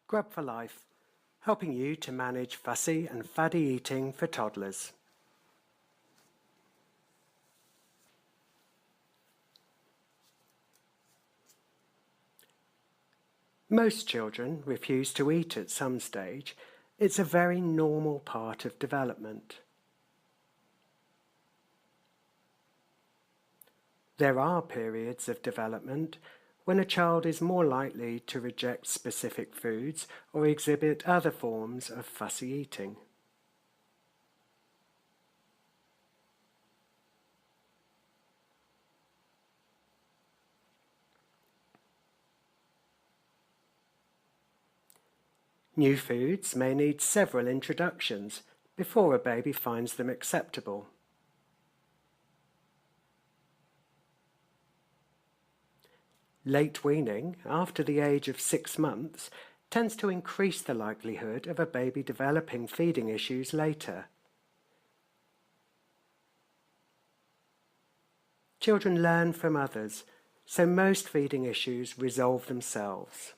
Grub for Life, helping you to manage fussy and faddy eating for toddlers. Most children refuse to eat at some stage. It's a very normal part of development. There are periods of development when a child is more likely to reject specific foods or exhibit other forms of fussy eating. New foods may need several introductions before a baby finds them acceptable. Late weaning, after the age of 6 months, tends to increase the likelihood of a baby developing feeding issues later. Children learn from others, so most feeding issues resolve themselves.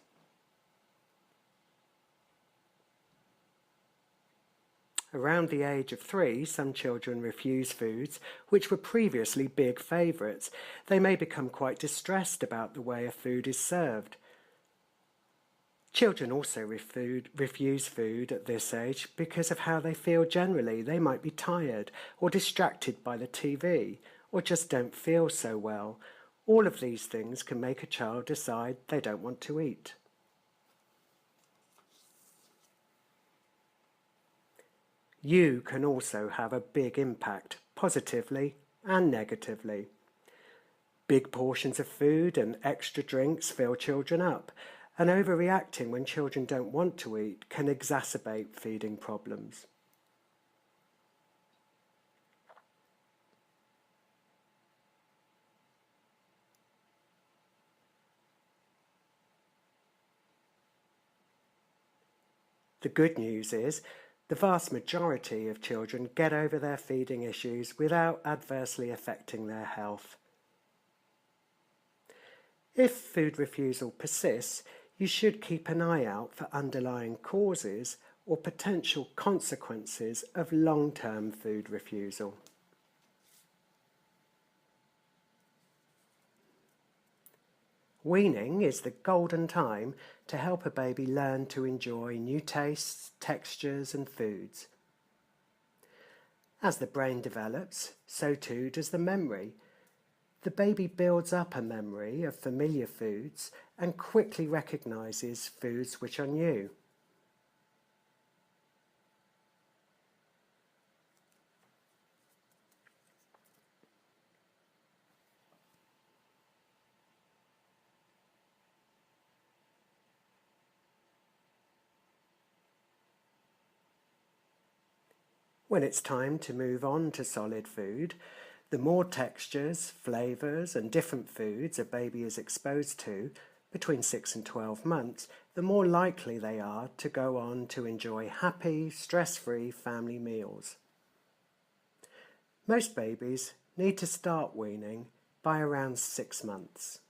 Around the age of 3, some children refuse foods which were previously big favourites. They may become quite distressed about the way a food is served. Children also refuse food at this age because of how they feel generally. They might be tired or distracted by the TV or just don't feel so well. All of these things can make a child decide they don't want to eat. You can also have a big impact, positively and negatively. Big portions of food and extra drinks fill children up, and overreacting when children don't want to eat can exacerbate feeding problems. The good news is the vast majority of children get over their feeding issues without adversely affecting their health. If food refusal persists, you should keep an eye out for underlying causes or potential consequences of long-term food refusal. Weaning is the golden time to help a baby learn to enjoy new tastes, textures and foods. As the brain develops, so too does the memory. The baby builds up a memory of familiar foods and quickly recognises foods which are new. When it's time to move on to solid food, the more textures, flavours and different foods a baby is exposed to between 6 and 12 months, the more likely they are to go on to enjoy happy, stress-free family meals. Most babies need to start weaning by around 6 months.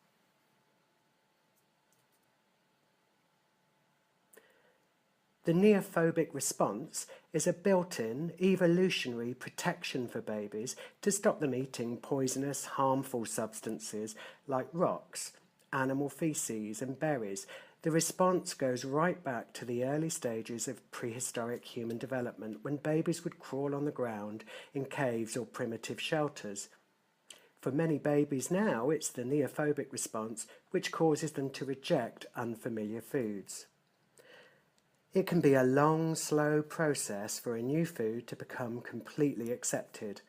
The neophobic response is a built-in evolutionary protection for babies to stop them eating poisonous, harmful substances like rocks, animal feces and berries. The response goes right back to the early stages of prehistoric human development when babies would crawl on the ground in caves or primitive shelters. For many babies now, it's the neophobic response which causes them to reject unfamiliar foods. It can be a long, slow process for a new food to become completely accepted.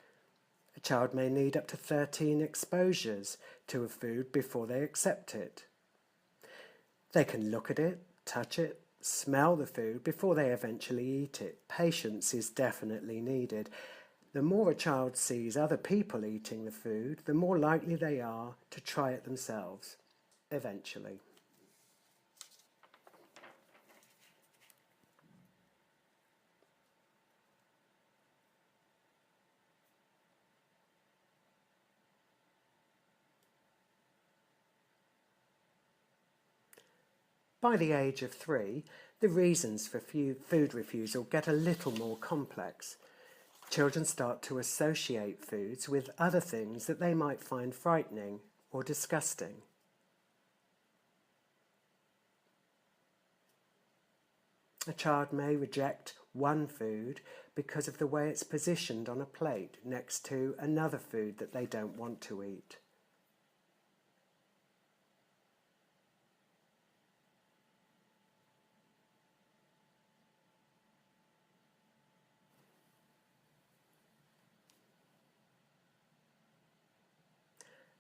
A child may need up to 13 exposures to a food before they accept it. They can look at it, touch it, smell the food before they eventually eat it. Patience is definitely needed. The more a child sees other people eating the food, the more likely they are to try it themselves, eventually. By the age of 3, The reasons for food refusal get a little more complex. Children start to associate foods with other things that they might find frightening or disgusting. A child may reject one food because of the way it's positioned on a plate next to another food that they don't want to eat.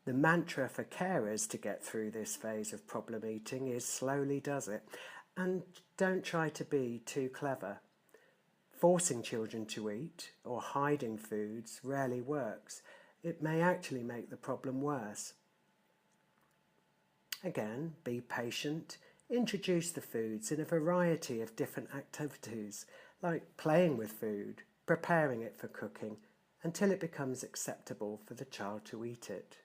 The mantra for carers to get through this phase of problem eating is slowly does it, and don't try to be too clever. Forcing children to eat or hiding foods rarely works. It may actually make the problem worse. Again, be patient. Introduce the foods in a variety of different activities, like playing with food, preparing it for cooking, until it becomes acceptable for the child to eat it.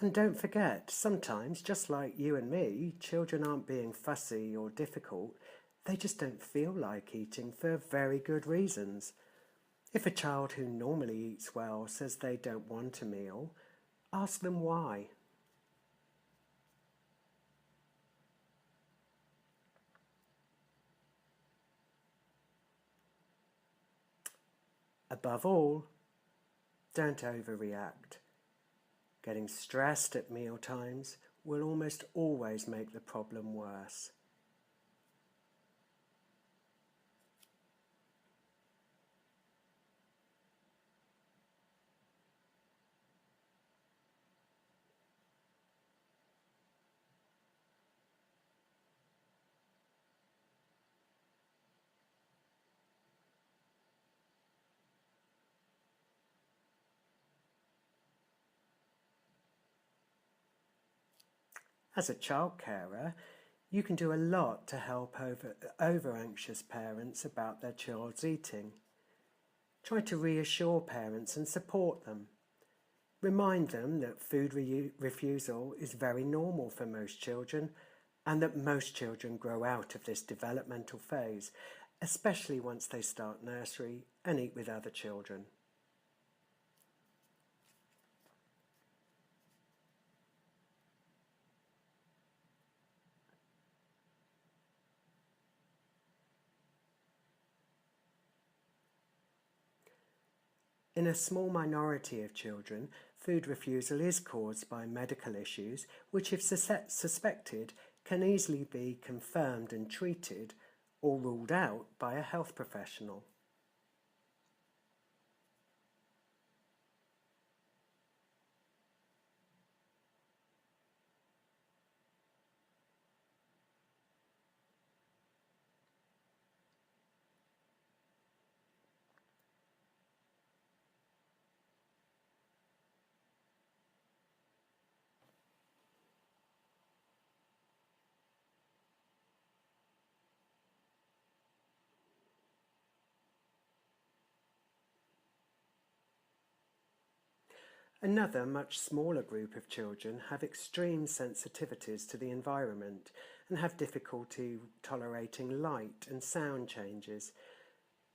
And don't forget, sometimes, just like you and me, children aren't being fussy or difficult. They just don't feel like eating for very good reasons. If a child who normally eats well says they don't want a meal, ask them why. Above all, don't overreact. Getting stressed at meal times will almost always make the problem worse. As a child carer, you can do a lot to help over-anxious parents about their child's eating. Try to reassure parents and support them. Remind them that food refusal is very normal for most children and that most children grow out of this developmental phase, especially once they start nursery and eat with other children. In a small minority of children, food refusal is caused by medical issues which, if suspected, can easily be confirmed and treated or ruled out by a health professional. Another, much smaller group of children have extreme sensitivities to the environment and have difficulty tolerating light and sound changes.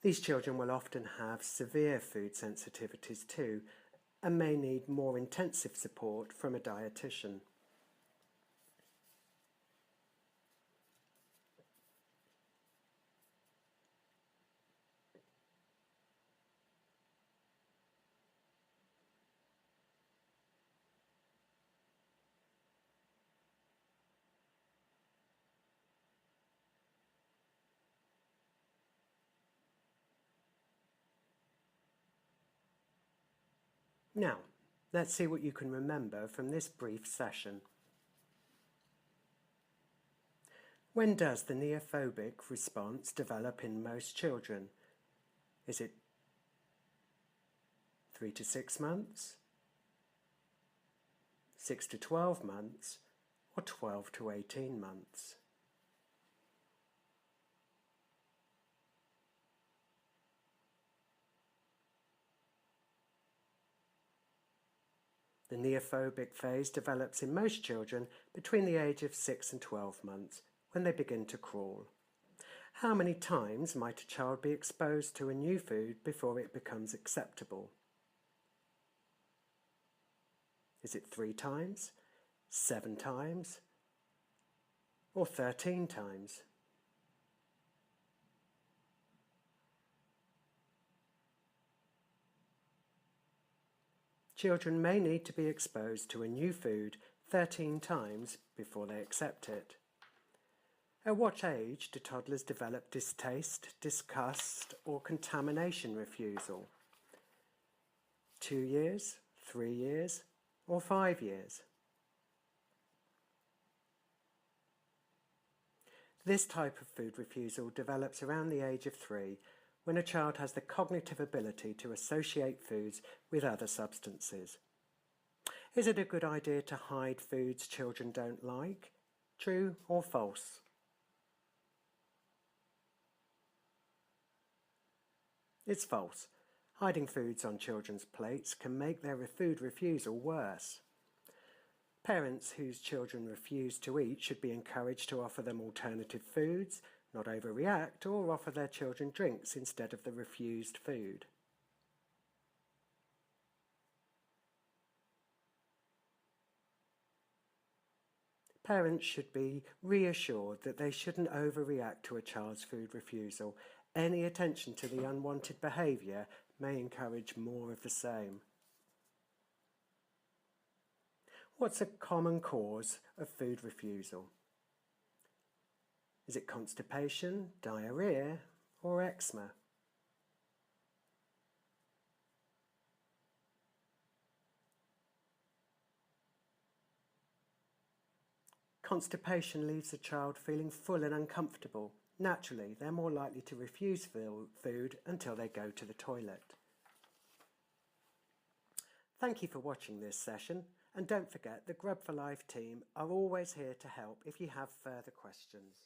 These children will often have severe food sensitivities too and may need more intensive support from a dietitian. Now, Let's see what you can remember from this brief session. When does the neophobic response develop in most children? Is it 3 to 6 months, 6 to 12 months, or 12 to 18 months? The neophobic phase develops in most children between the age of 6 and 12 months, when they begin to crawl. How many times might a child be exposed to a new food before it becomes acceptable? Is it 3 times, 7 times, or 13 times? Children may need to be exposed to a new food 13 times before they accept it. At what age do toddlers develop distaste, disgust, or contamination refusal? 2 years, 3 years, or 5 years? This type of food refusal develops around the age of 3, when a child has the cognitive ability to associate foods with other substances. Is it a good idea to hide foods children don't like? True or false? It's false. Hiding foods on children's plates can make their food refusal worse. Parents whose children refuse to eat should be encouraged to offer them alternative foods, not overreact, or offer their children drinks instead of the refused food. Parents should be reassured that they shouldn't overreact to a child's food refusal. Any attention to the unwanted behaviour may encourage more of the same. What's a common cause of food refusal? Is it constipation, diarrhoea, or eczema? Constipation leaves a child feeling full and uncomfortable. Naturally, they're more likely to refuse food until they go to the toilet. Thank you for watching this session, and don't forget the Grub for Life team are always here to help if you have further questions.